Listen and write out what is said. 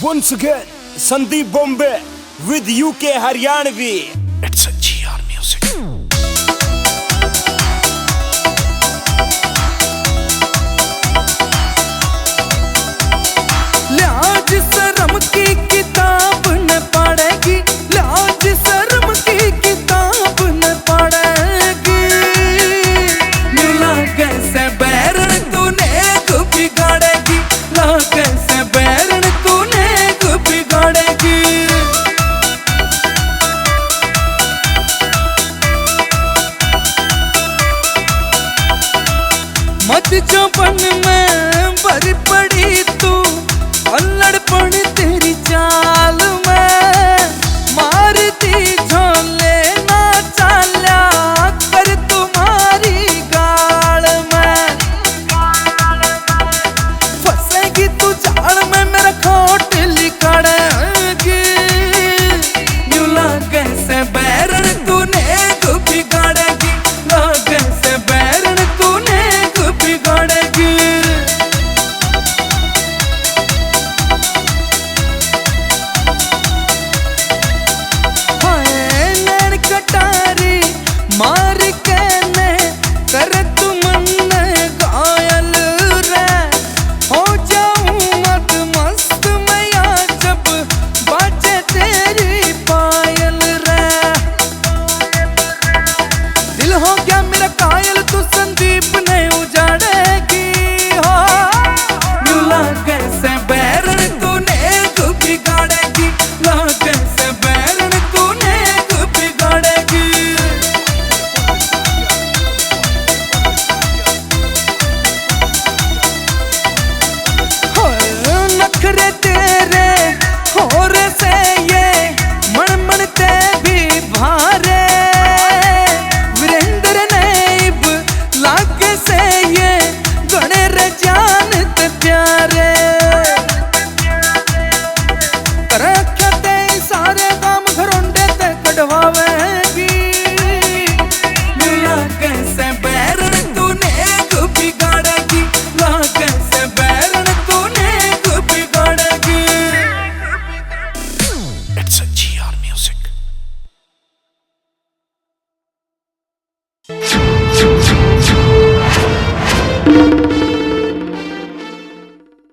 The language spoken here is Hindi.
Once again, Sandeep Bombay with UK Haryanvi. It's a GR music. लाज शर्म की किताब न पढ़ेगी, लाज शर्म की किताब न पढ़ेगी। मिला कैसे बैरन तूने बिगाड़ेगी, ला कैसे बैरन तूने बिगाड़ेगी। मत चौपन में भर पड़ी तू, अल्लड़पन